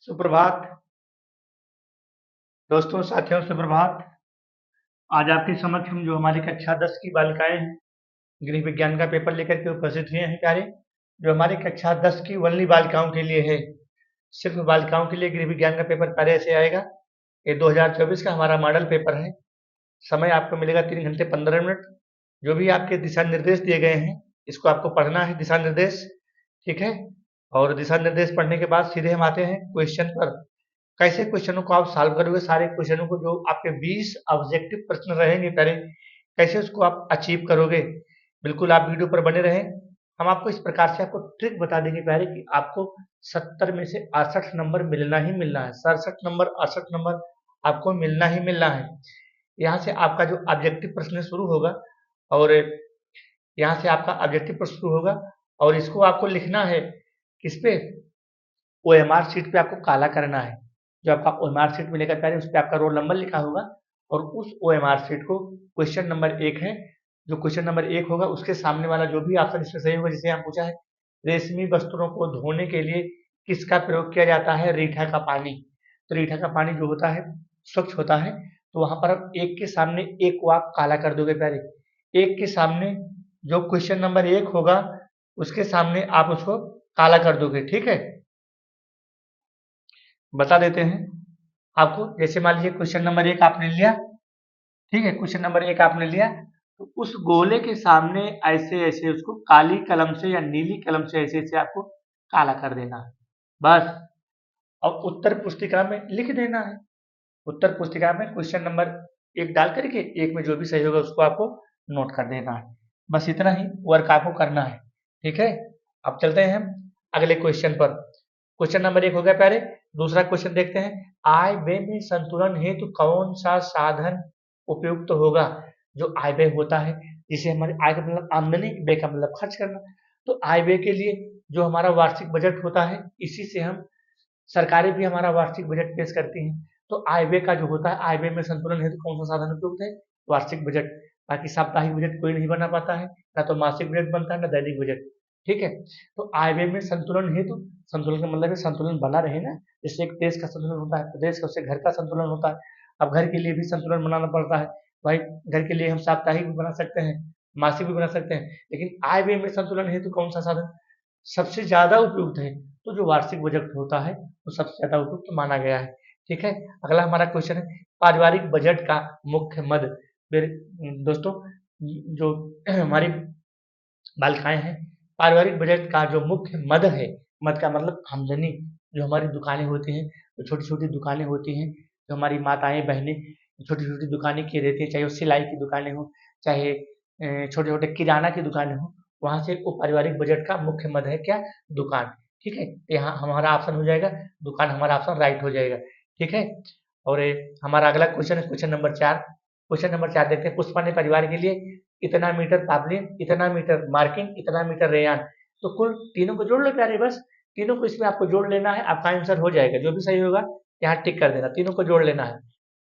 सुप्रभात दोस्तों, साथियों, सुप्रभात। आज आपके समक्ष हम जो हमारी कक्षा 10 की बालिकाएं हैं, गृह विज्ञान का पेपर लेकर के उपस्थित हुए हैं प्यारे। जो हमारी कक्षा 10 की ओनली बालिकाओं के लिए है, सिर्फ बालिकाओं के लिए गृह विज्ञान का पेपर प्यारे ऐसे आएगा। ये 2024 का हमारा मॉडल पेपर है। समय आपको मिलेगा 3 घंटे 15 मिनट। जो भी आपके दिशा निर्देश दिए गए हैं, इसको आपको पढ़ना है, दिशा निर्देश, ठीक है। और दिशा निर्देश पढ़ने के बाद सीधे हम आते हैं क्वेश्चन पर। कैसे क्वेश्चनों को आप सॉल्व करोगे, सारे क्वेश्चनों को, जो आपके 20 ऑब्जेक्टिव प्रश्न रहेंगे पहले, कैसे उसको आप अचीव करोगे। बिल्कुल आप वीडियो पर बने रहें। हम आपको इस प्रकार से आपको ट्रिक बता देंगे पहले कि आपको 70 में से 68 नंबर मिलना ही मिलना है। 67 नंबर, 68 नंबर आपको मिलना ही मिलना है। यहाँ से आपका जो ऑब्जेक्टिव प्रश्न शुरू होगा, और यहाँ से आपका ऑब्जेक्टिव प्रश्न शुरू होगा, और इसको आपको लिखना है किस पे, ओएमआर शीट पे आपको काला करना है। जो आपका ओएमआर शीट मिलेगा पहले, उस पे आपका रोल नंबर लिखा होगा, और उस ओएमआर शीट को क्वेश्चन नंबर 1 है, जो क्वेश्चन नंबर 1 होगा उसके सामने वाला जो भी ऑप्शन इसमें सही होगा, जिसे हम पूछा है रेशमी वस्त्रों को धोने के लिए किसका प्रयोग किया जाता है, रीठा का पानी। तो रीठा का पानी जो होता है स्वच्छ होता है। तो वहां पर आप एक के सामने एक को आप काला कर दोगे पहले। एक के सामने जो क्वेश्चन नंबर 1 होगा उसके सामने आप उसको काला कर दोगे, ठीक है। बता देते हैं आपको। जैसे मान लीजिए क्वेश्चन नंबर 1 आपने लिया, ठीक है, क्वेश्चन नंबर 1 आपने लिया, तो उस गोले के सामने ऐसे ऐसे उसको काली कलम से या नीली कलम से ऐसे ऐसे आपको काला कर देना है, बस। और उत्तर पुस्तिका में लिख देना है। उत्तर पुस्तिका में क्वेश्चन नंबर 1 डाल करके एक में जो भी सही होगा उसको आपको नोट कर देना है। बस इतना ही वर्क आपको करना है, ठीक है। अब चलते हैं हम अगले क्वेश्चन पर। क्वेश्चन नंबर 1 हो गया प्यारे। दूसरा क्वेश्चन देखते हैं। आय व्यय में संतुलन हेतु कौन सा साधन उपयुक्त होगा। जो आय व्यय होता है, जिसे हमारे आय का मतलब आमदनी, व्यय का मतलब खर्च करना। तो आय व्यय के लिए जो हमारा वार्षिक बजट होता है, इसी से हम, सरकारें भी हमारा वार्षिक बजट पेश करती हैं। तो आय व्यय का जो होता है, आय व्यय में संतुलन हेतु कौन सा साधन उपयुक्त है, वार्षिक बजट। बाकी साप्ताहिक बजट कोई नहीं बना पाता है, ना तो मासिक बजट बनता है, ना दैनिक बजट, ठीक है। तो आय व्यय में संतुलन हेतु, संतुलन का मतलब है संतुलन बना रहे ना। जैसे एक देश का संतुलन होता है, प्रदेश का, उससे घर का संतुलन होता है। अब घर के लिए भी संतुलन बनाना पड़ता है भाई। घर के लिए हम साप्ताहिक भी बना सकते हैं, मासिक भी बना सकते हैं, लेकिन आय व्यय में संतुलन हेतु कौन सा साधन सबसे ज्यादा उपयुक्त है, तो जो वार्षिक बजट होता है वो सबसे ज्यादा उपयुक्त माना गया है, ठीक है। अगला हमारा क्वेश्चन है, पारिवारिक बजट का मुख्य मद। मेरे दोस्तों, जो हमारी बालिकाएं हैं, पारिवारिक बजट का जो मुख्य मद है, मद का मतलब आमदनी, जो हमारी दुकानें होती हैं, जो छोटी छोटी दुकानें होती हैं, जो हमारी माताएं बहनें छोटी छोटी दुकानें की रहती है, चाहे वो सिलाई की दुकानें हो, चाहे छोटे छोटे किराना की दुकानें हो, वहां से वो पारिवारिक बजट का मुख्य मद है क्या, दुकान, ठीक है। यहाँ हमारा ऑप्शन हो जाएगा दुकान, हमारा ऑप्शन राइट हो जाएगा, ठीक है। और हमारा अगला क्वेश्चन है क्वेश्चन नंबर 4। क्वेश्चन नंबर 4 देखते हैं। पुष्पा ने परिवार के लिए इतना मीटर पावलिन, इतना मीटर मार्किंग, इतना मीटर रेयान। तो कुल तीनों को जोड़ लो प्यारे, बस तीनों को इसमें आपको जोड़ लेना है, आपका आंसर हो जाएगा। जो भी सही होगा यहाँ टिक कर देना, तीनों को जोड़ लेना है।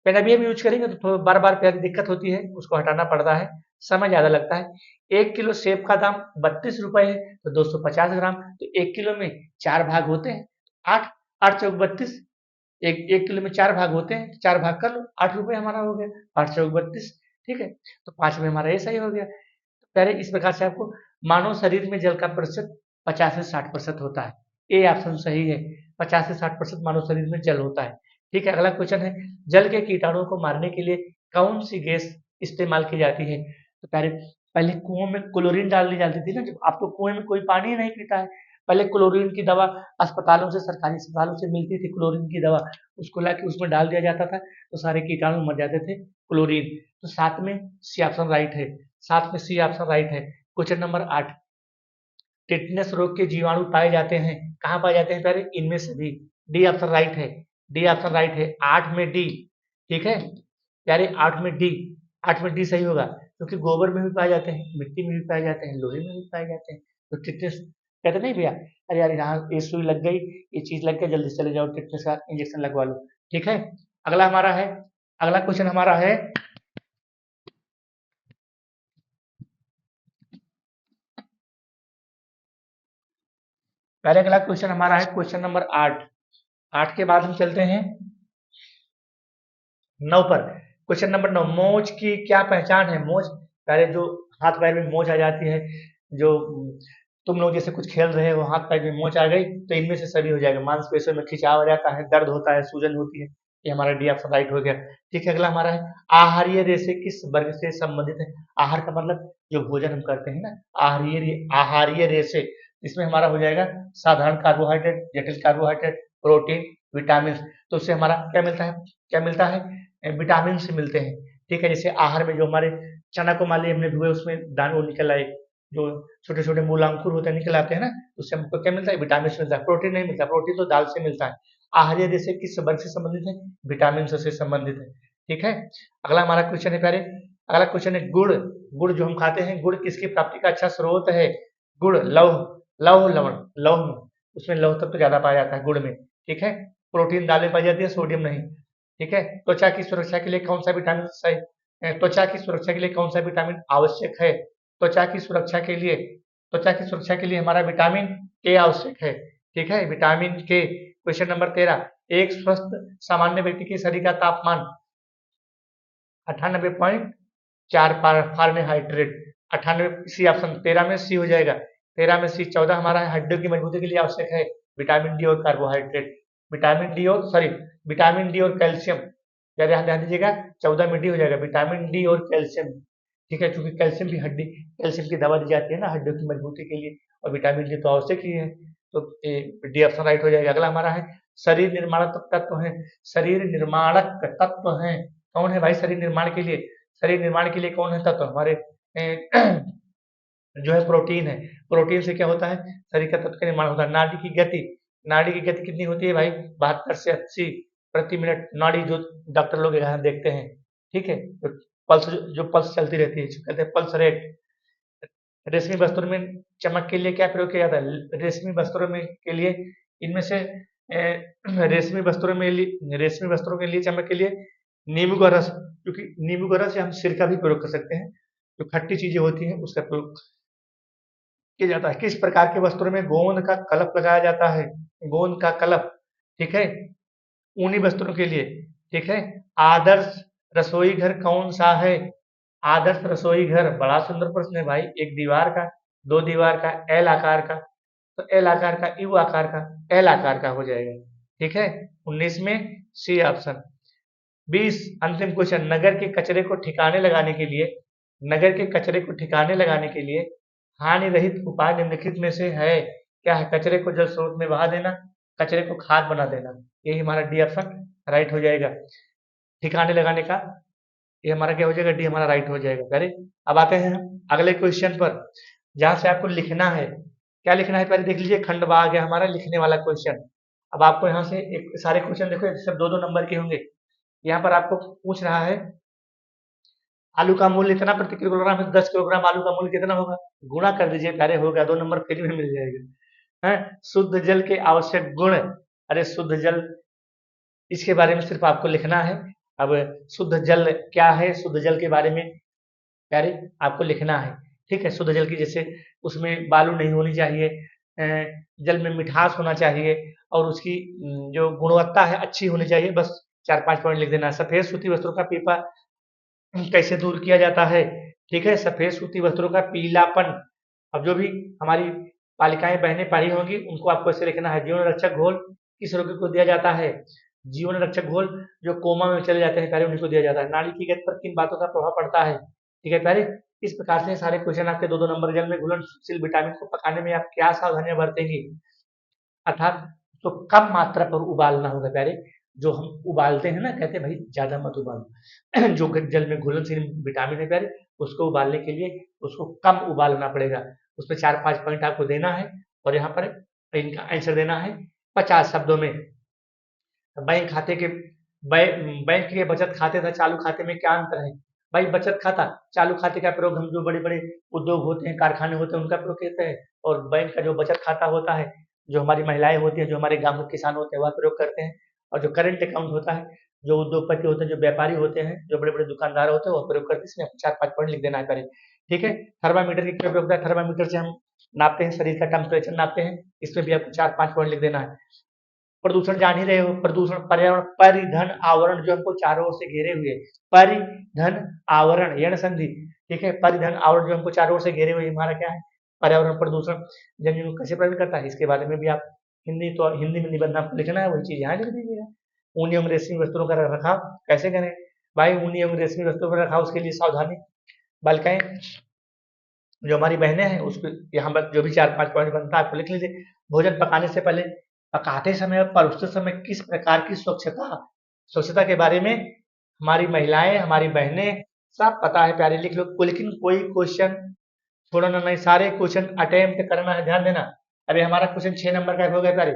पेन अभी हम यूज करेंगे तो बार बार प्यारी दिक्कत होती है, उसको हटाना पड़ता है, समय ज्यादा लगता है। 1 किलो सेब का दाम 32 रुपए है, तो 250 ग्राम, तो 1 किलो में 4 भाग होते हैं, 8, 8 चौक 32। एक किलो में 4 भाग होते हैं, तो 4 भाग कर लो, 8 रुपए हमारा हो गया, 8 चौक 32, ठीक है। तो 5 में हमारा ये सही हो गया। पहले इस प्रकार से आपको, मानव शरीर में जल का प्रतिशत 50 से 60% होता है। ए ऑप्शन सही है, 50 से 60% मानव शरीर में जल होता है, ठीक है। अगला क्वेश्चन है, जल के कीटाणुओं को मारने के लिए कौन सी गैस इस्तेमाल की जाती है। तो पहले पहले कुओं में क्लोरीन डाल दी जाती थी ना, जब आपको कुएं में कोई पानी ही नहीं पीता है, पहले क्लोरीन की दवा अस्पतालों से, सरकारी अस्पतालों से मिलती थी क्लोरीन की दवा, उसको लाके उसमें डाल दिया जाता था, तो सारे कीटाणु मर जाते थे, क्लोरीन। तो साथ में सी ऑप्शन राइट है, साथ में सी ऑप्शन राइट है। क्वेश्चन नंबर 8, टिटनेस रोग के जीवाणु पाए जाते हैं, कहाँ पाए जाते हैं प्यारे, इनमें से भी। डी ऑप्शन राइट है, डी ऑप्शन राइट है, 8 में डी, ठीक है प्यारे, 8 में डी, 8 में डी सही होगा, क्योंकि गोबर में भी पाए जाते हैं, मिट्टी में भी पाए जाते हैं, लोहे में भी पाए जाते हैं। तो टिटनेस कहते नहीं भैया, अरे यार यहाँ ये सुई लग गई, ये चीज लग गई, जल्दी से चले जाओ टिटनेस का इंजेक्शन लगवा लो, ठीक है। अगला हमारा है, अगला क्वेश्चन हमारा है, पहले अगला क्वेश्चन हमारा है क्वेश्चन नंबर 8। 8 के बाद हम चलते हैं 9 पर। क्वेश्चन नंबर 9, मोच की क्या पहचान है? मोच पहले जो हाथ पैर में मोच आ जाती है, जो तुम लोग जैसे कुछ खेल रहे हो, हाथ पैर में मोच आ गई तो इनमें से सभी हो जाएगा। मांसपेशियों में खिंचाव आ जाता है, दर्द होता है, सूजन होती है। ये हमारा डी ऑप्शन राइट हो गया। ठीक है, अगला हमारा है आहारीय रेशे किस वर्ग से संबंधित है? आहार का मतलब जो भोजन हम करते हैं ना, आहारीय रेशे, इसमें हमारा हो जाएगा साधारण कार्बोहाइड्रेट, जटिल कार्बोहाइड्रेट, प्रोटीन, विटामिन। तो उससे हमारा क्या मिलता है? क्या मिलता है? विटामिन से मिलते हैं। ठीक है, जैसे आहार में जो हमारे चना को मान लीजिए हमने धुए, उसमें दाने वो निकल आए, जो छोटे छोटे मूलांकुर होते हैं निकल आते हैं ना, उससे हमको क्या मिलता है? विटामिन से मिलता है। प्रोटीन नहीं मिलता, प्रोटीन तो दाल से मिलता है। आहार्य रेशे किस वर्ग से संबंधित है? विटामिन से संबंधित है। ठीक है, अगला हमारा क्वेश्चन है प्यारे, अगला क्वेश्चन है गुड़। गुड़ जो हम खाते हैं, गुड़ किसकी प्राप्ति का अच्छा स्रोत है? गुड़ लौह, लौह लवण, लौह में, उसमें लौह तत्व तो ज्यादा पाया जाता है गुड़ में। ठीक है, प्रोटीन दाल में पाई जाती है, सोडियम नहीं। ठीक है, त्वचा की सुरक्षा के लिए कौन सा विटामिन सही? त्वचा की सुरक्षा के लिए कौन सा विटामिन आवश्यक है? त्वचा की सुरक्षा के लिए, त्वचा की सुरक्षा के लिए हमारा विटामिन के आवश्यक है। ठीक है, विटामिन के। क्वेश्चन नंबर 13, एक स्वस्थ सामान्य व्यक्ति के शरीर का तापमान 98.4 फारेनहाइट, 98, सी ऑप्शन 13 में सी हो जाएगा। 13 में सी। 14 हमारा हड्डियों की मजबूती के लिए आवश्यक है विटामिन डी और कार्बोहाइड्रेट। विटामिन डी और सॉरी विटामिन डी और कैल्शियम, ध्यान ध्यान दीजिएगा, 14 में डी हो जाएगा, विटामिन डी और कैल्शियम। ठीक है, क्योंकि कैल्शियम भी हड्डी, कैल्शियम की दवा दी जाती है ना हड्डियों की मजबूती के लिए, और विटामिन डी तो आवश्यक ही है। तो डी ऑप्शन राइट हो जाएगा। अगला हमारा है शरीर निर्माणक तत्व है, शरीर निर्माणक तत्व है, कौन है भाई शरीर निर्माण के लिए? शरीर निर्माण के लिए कौन है तत्व? हमारे जो है प्रोटीन है। प्रोटीन से क्या होता है? शरीर का तत्व का निर्माण होता है। नाड़ी की गति, नाड़ी की गति कितनी होती है भाई? 72 से 80 प्रति मिनट नाड़ी, जो डॉक्टर लोग यहाँ देखते हैं। ठीक है, तो पल्स, जो पल्स चलती रहती है, कहते हैं पल्स रेट। रेशमी वस्त्रों में चमक के लिए क्या प्रयोग किया जाता है? रेशमी वस्त्रों में के लिए, इनमें से रेशमी वस्त्रों के लिए चमक के लिए नींबू का रस, क्योंकि नींबू का रस या हम सिरका भी प्रयोग कर सकते हैं, जो खट्टी चीजें होती हैं उसका प्रयोग किया जाता है। किस प्रकार के वस्त्रों में गोंद का कलप लगाया जाता है? गोंद का कलप। ठीक है, ऊनी वस्त्रों के लिए। ठीक है, आदर्श रसोई घर कौन सा है? आदर्श रसोई घर, बड़ा सुंदर प्रश्न है भाई। एक दीवार का, दो दीवार का, एल आकार का, तो एल आकार का, यू आकार का, एल आकार का हो जाएगा। ठीक है, 19 में सी ऑप्शन। 20 अंतिम क्वेश्चन, नगर के कचरे को ठिकाने लगाने के लिए, नगर के कचरे को ठिकाने लगाने के लिए हानि रहित उपाय निम्नलिखित में से है? क्या है? कचरे को जल स्रोत में बहा देना, कचरे को खाद बना देना, यही हमारा डी ऑप्शन राइट हो जाएगा। ठिकाने लगाने का ये हमारा क्या हो जाएगा? डी हमारा राइट हो जाएगा। पहले अब आते हैं हम अगले क्वेश्चन पर, जहां से आपको लिखना है। क्या लिखना है पहले देख लीजिए, खंड आ गया हमारा लिखने वाला क्वेश्चन। अब आपको यहाँ से एक सारे क्वेश्चन देखो, सब 2-2 नंबर के होंगे। यहाँ पर आपको पूछ रहा है आलू का मूल्य इतना प्रति किलोग्राम है, 10 किलोग्राम आलू का मूल्य कितना होगा? गुणा कर दीजिए प्यारे, होगा 2 नंबर फ्री में मिल जाएगा। है शुद्ध जल के आवश्यक गुण, अरे शुद्ध जल, इसके बारे में सिर्फ आपको लिखना है। अब शुद्ध जल क्या है, शुद्ध जल के बारे में प्यारे आपको लिखना है। ठीक है, शुद्ध जल की जैसे उसमें बालू नहीं होनी चाहिए, जल में मिठास होना चाहिए, और उसकी जो गुणवत्ता है अच्छी होनी चाहिए। बस 4-5 पॉइंट लिख देना है। सफेद सूती वस्त्रों का पीपा कैसे दूर किया जाता है? ठीक है, सफेद सूती वस्त्रों का पीलापन। अब जो भी हमारी बालिकाएं बहनें पढ़ी होंगी उनको आपको ऐसे लिखना है। जीवन रक्षक घोल किस रोगी को दिया जाता है? जीवन रक्षक घोल जो कोमा में चले जाते हैं पहले उन्हीं को दिया जाता है। नाड़ी की गति पर किन बातों का प्रभाव पड़ता है? ठीक है पहले, इस प्रकार से सारे क्वेश्चन आपके 2-2 नंबर। जल में घुलनशील विटामिन को पकाने में आप क्या सावधानियां बरतेंगी? अर्थात तो कम मात्रा पर उबालना होगा प्यारे। जो हम उबालते हैं ना, कहते हैं भाई ज्यादा मत उबालो। जो जल में घुलनशील विटामिन है प्यारे, उसको उबालने के लिए उसको कम उबालना पड़ेगा। उसमें 4-5 पॉइंट आपको देना है, और यहाँ पर इनका आंसर देना है 50 शब्दों में। बैंक खाते के बैंक के बचत खाते तथा चालू खाते में क्या अंतर है? भाई बचत खाता, चालू खाते का प्रयोग हम जो बड़े बड़े उद्योग होते हैं, कारखाने होते हैं, उनका प्रयोग करते हैं। और बैंक का जो बचत खाता होता है, जो हमारी महिलाएं होती हैं, जो हमारे गांव के किसान होते हैं, वह प्रयोग करते हैं। और जो करेंट अकाउंट होता है, जो उद्योगपति होते हैं, जो व्यापारी होते हैं, जो बड़े बड़े दुकानदार होते हैं, वो प्रयोग करते हैं। इसमें 4-5 पॉइंट लिख देना है पहले। ठीक है, थर्मामीटर की क्या उपयोग होता है? थर्मामीटर से हम नापते हैं, शरीर का टेम्परेचर नापते हैं। इसमें भी आपको 4-5 पॉइंट लिख देना है। प्रदूषण जान ही रहे हो, प्रदूषण, पर्यावरण, परिधन आवरण जो हमको चारों ओर से घेरे हुए, परिधन आवरण, यण संधि, ठीक है, परिधन आवरण जो हमको चारों ओर से घेरे हुए हमारा क्या है, पर्यावरण, प्रदूषण जमीन को कैसे प्रभावित करता है, इसके बारे में भी आप हिंदी में निबंध आपको लिखना है, वही चीज यहाँ लिख दीजिएगा। ऊनी एवं रेशमी वस्त्रों का रखरखाव कैसे करें भाई, ऊनी एवं रेशमी वस्त्रों का रखरखाव, उसके लिए सावधानी, बालिकाएं जो हमारी बहनें हैं उसको यहाँ पर जो भी 4-5 पॉइंट बनता है आपको लिख लीजिए। भोजन पकाने से पहले, पकाते समय और परोसते समय किस प्रकार की स्वच्छता के बारे में हमारी महिलाएं, हमारी बहनें सब पता है प्यारे, लिख लो। लेकिन कोई क्वेश्चन छोड़ना नहीं, सारे क्वेश्चन अटेम्प्ट करना है, ध्यान देना। अभी हमारा क्वेश्चन 6 नंबर का हो गया प्यारे।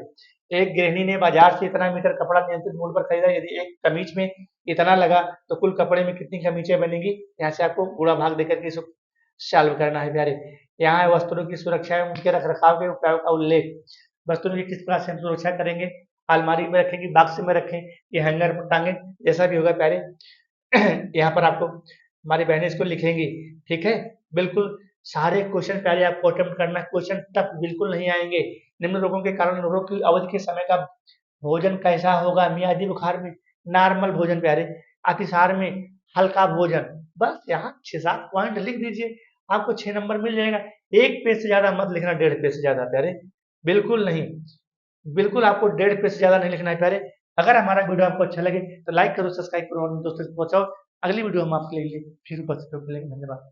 एक गृहिणी ने बाजार से इतना मीटर कपड़ा नियंत्रित मूल्य पर खरीदा, यदि एक कमीज में इतना लगा तो कुल कपड़े में कितनी कमीजें बनेगी, यहाँ से आपको गुणा भाग देकर के इसको सॉल्व करना है प्यारे। यहाँ है वस्त्रों की सुरक्षा एवं उनके रखरखाव के उपायों का उल्लेख। वस्त्रों की किस प्रकार से हम सुरक्षा करेंगे, अलमारी में रखेंगे, बॉक्स में रखें, ये हैंगर पर टांगे, जैसा भी होगा प्यारे। यहाँ पर आपको हमारी बहनें इसको लिखेंगी, ठीक है। बिल्कुल सारे क्वेश्चन प्यारे आपको अटेम्प्ट करना है, क्वेश्चन टफ बिल्कुल नहीं आएंगे। निम्न रोगों के कारण रोग की अवधि के समय का भोजन कैसा होगा, मियादी बुखार में नॉर्मल भोजन प्यारे, अतिसार में हल्का भोजन, बस यहाँ 6-7 पॉइंट लिख दीजिए, आपको 6 नंबर मिल जाएगा। एक पेज से ज्यादा मत लिखना, 1.5 पेज से ज्यादा प्यारे, बिल्कुल नहीं, बिल्कुल आपको 1.5 पेज से ज्यादा नहीं लिखना है प्यारे। अगर हमारा वीडियो आपको अच्छा लगे तो लाइक करो, सब्सक्राइब करो और दोस्तों तक पहुंचाओ। अगली वीडियो हम आपके लिए फिर उपस्थित होंगे, धन्यवाद।